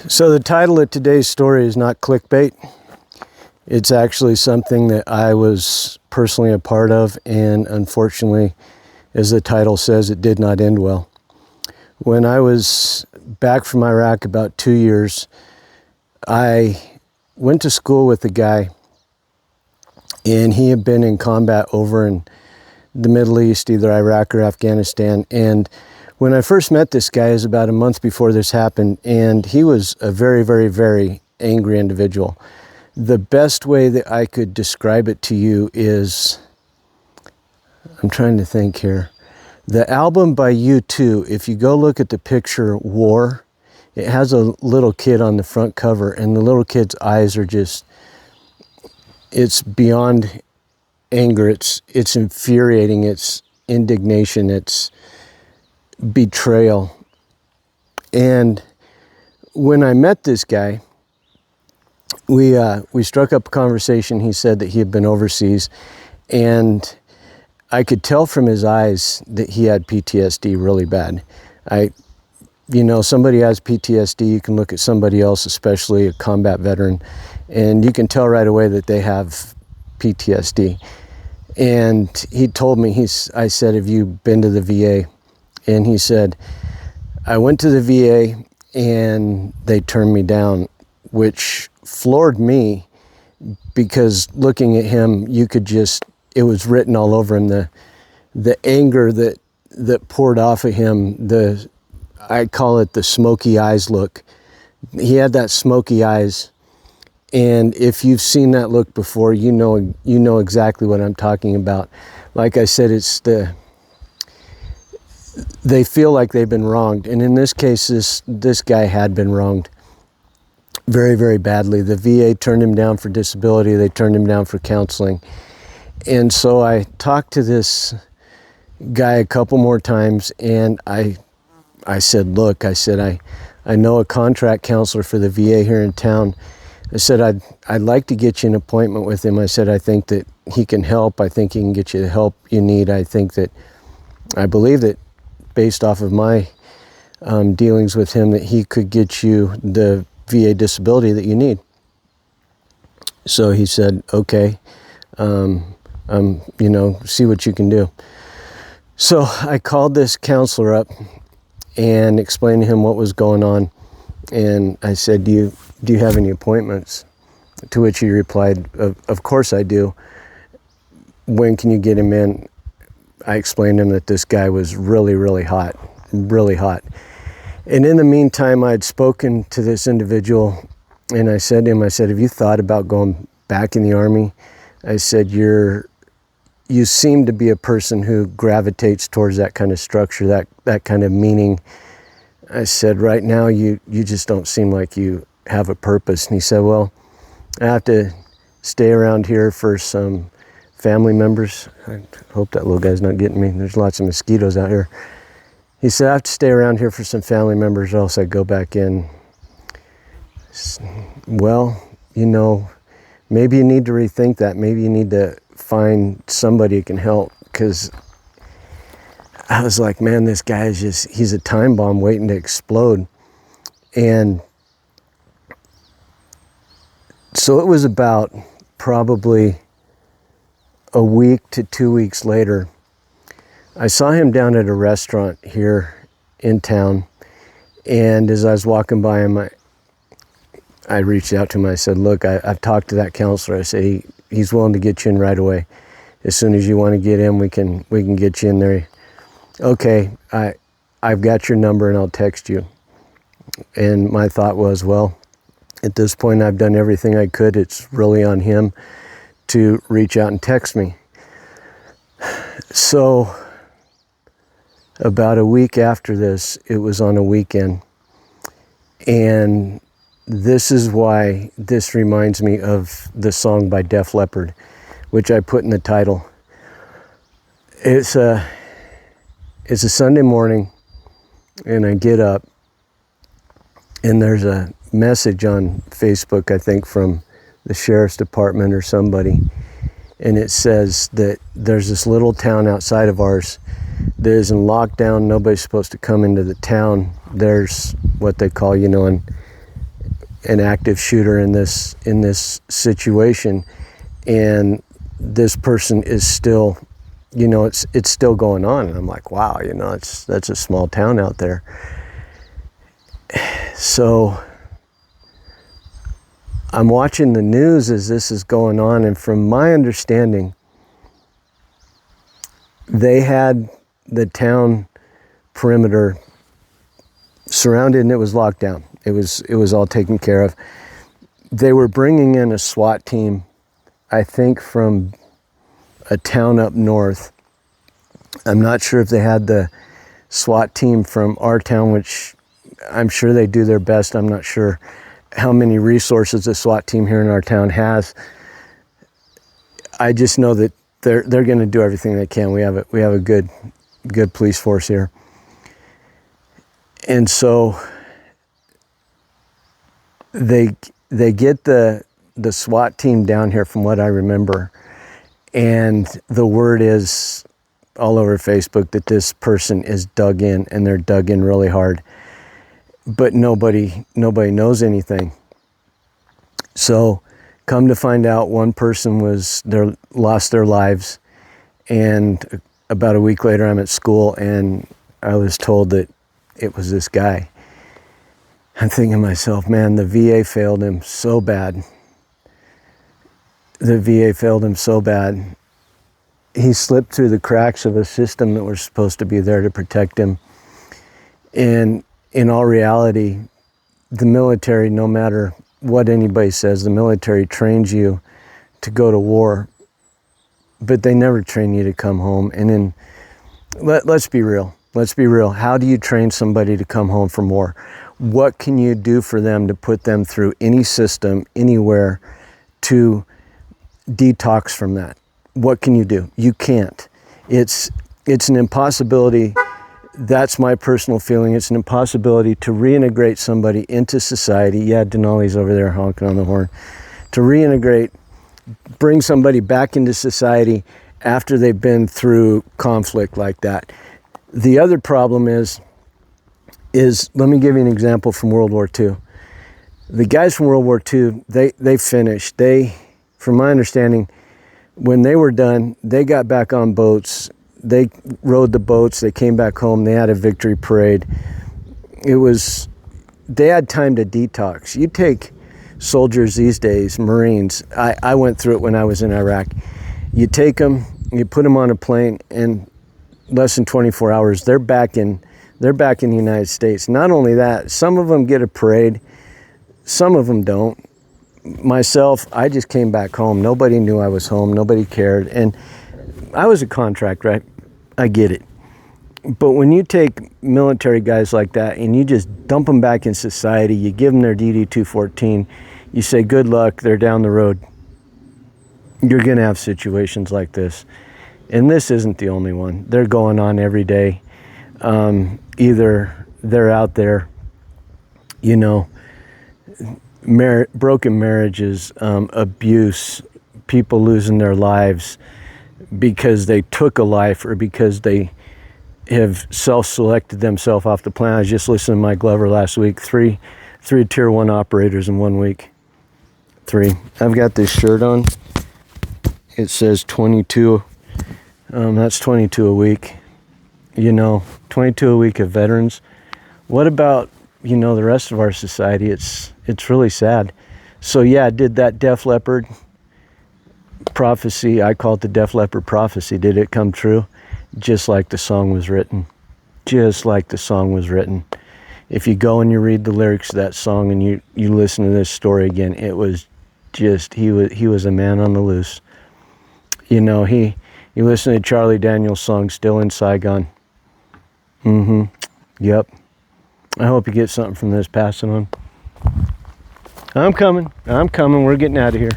So the title of today's story is not clickbait. It's actually something that I was personally a part of, and unfortunately, as the title says, it did not end well. When I was back from Iraq about 2 years, I went to school with a guy, and he had been in combat over in the Middle East, either Iraq or Afghanistan. And when I first met this guy, it was about a month before this happened, and he was a very, very, very angry individual. The best way that I could describe it to you is, I'm trying to think here. The album by U2, if you go look at the picture War, it has a little kid on the front cover, and the little kid's eyes are just, it's beyond anger. It's infuriating. It's indignation. It's betrayal. And when I met this guy, we struck up a conversation. He said that he had been overseas, and I could tell from his eyes that he had PTSD really bad. Somebody has PTSD, you can look at somebody else, especially a combat veteran, and you can tell right away that they have PTSD. And he told me, I said, have you been to the VA? And he said, I went to the VA and they turned me down, which floored me, because looking at him, you could just, it was written all over him, the anger that poured off of him, I call it the smoky eyes look. He had that smoky eyes, and if you've seen that look before, you know exactly what I'm talking about. Like I said, they feel like they've been wronged, and in this case, this guy had been wronged very, very badly. The VA turned him down for disability. They turned him down for counseling. And so I talked to this guy a couple more times, and I said, look, I know a contract counselor for the VA here in town. I said, I'd like to get you an appointment with him. I said, I think that he can help. I think he can get you the help you need. I believe that based off of my dealings with him, that he could get you the VA disability that you need. So he said, okay, see what you can do. So I called this counselor up and explained to him what was going on. And I said, do you have any appointments? To which he replied, of course I do. When can you get him in? I explained to him that this guy was really, really hot, really hot. And in the meantime, I had spoken to this individual, and I said to him, have you thought about going back in the Army? I said, you seem to be a person who gravitates towards that kind of structure, that kind of meaning. I said, right now, you just don't seem like you have a purpose. And he said, well, I have to stay around here for some family members. I hope that little guy's not getting me. There's lots of mosquitoes out here. He said, I have to stay around here for some family members, or else I go back in. Well, maybe you need to rethink that. Maybe you need to find somebody who can help, because I was like, man, this guy is he's a time bomb waiting to explode. And so it was about probably a week to 2 weeks later, I saw him down at a restaurant here in town, and as I was walking by him, I reached out to him. I said, look, I've talked to that counselor. I say, he's willing to get you in right away. As soon as you want to get in, we can get you in there. Okay, I've got your number and I'll text you. And my thought was, well, at this point I've done everything I could. It's really on him to reach out and text me. So about a week after this, it was on a weekend. And this is why this reminds me of the song by Def Leppard, which I put in the title. It's a Sunday morning, and I get up, and there's a message on Facebook, I think from the sheriff's department or somebody, and it says that there's this little town outside of ours that is in lockdown. Nobody's supposed to come into the town. There's what they call, in an active shooter in this situation, and this person is still, you know, it's still going on. And I'm like, wow, you know, that's a small town out there. So I'm watching the news as this is going on, and from my understanding, they had the town perimeter surrounded and it was locked down. It was all taken care of. They were bringing in a SWAT team, I think from a town up north. I'm not sure if they had the SWAT team from our town, which I'm sure they do their best. I'm not sure how many resources the SWAT team here in our town has. I just know that they're going to do everything they can. We have a good police force here. And so they get the SWAT team down here, from what I remember, and the word is all over Facebook that this person is dug in, and they're dug in really hard, but nobody knows anything. So come to find out, one person lost their lives, and about a week later I'm at school and I was told that it was this guy. I'm thinking to myself, man, the VA failed him so bad. The VA failed him so bad. He slipped through the cracks of a system that was supposed to be there to protect him. And in all reality, the military, no matter what anybody says, the military trains you to go to war, but they never train you to come home. And then, let's be real. Let's be real. How do you train somebody to come home from war? What can you do for them to put them through any system, anywhere, to detox from that? What can you do? You can't. It's an impossibility. That's my personal feeling. It's an impossibility to reintegrate somebody into society. Yeah, Denali's over there honking on the horn. To reintegrate, bring somebody back into society after they've been through conflict like that. The other problem is let me give you an example from World War II. The guys from World War II, they finished. From my understanding, when they were done, they got back on boats. They rode the boats. They came back home. They had a victory parade. They had time to detox. You take soldiers these days, Marines. I went through it when I was in Iraq. You take them, you put them on a plane, and less than 24 hours, they're back in the United States. Not only that, some of them get a parade, some of them don't. Myself, I just came back home. Nobody knew I was home. Nobody cared. And I was a contractor. I get it. But when you take military guys like that and you just dump them back in society, you give them their DD-214, you say, good luck, they're down the road. You're going to have situations like this. And this isn't the only one. They're going on every day. Either they're out there, you know, broken marriages, abuse, people losing their lives because they took a life or because they have self-selected themselves off the planet. I was just listening to Mike Glover last week. Three Tier 1 operators in 1 week. 3. I've got this shirt on. It says 22. That's 22 a week. You know, 22 a week of veterans. What about, you know, the rest of our society? It's really sad. So yeah, did that Def Leppard prophecy, I call it the Def Leppard prophecy, did it come true? Just like the song was written. Just like the song was written. If you go and you read the lyrics of that song and you listen to this story again, it was just, he was a man on the loose. You know, you listen to Charlie Daniels' song, Still in Saigon. Yep. I hope you get something from this. Pass it on. I'm coming. We're getting out of here.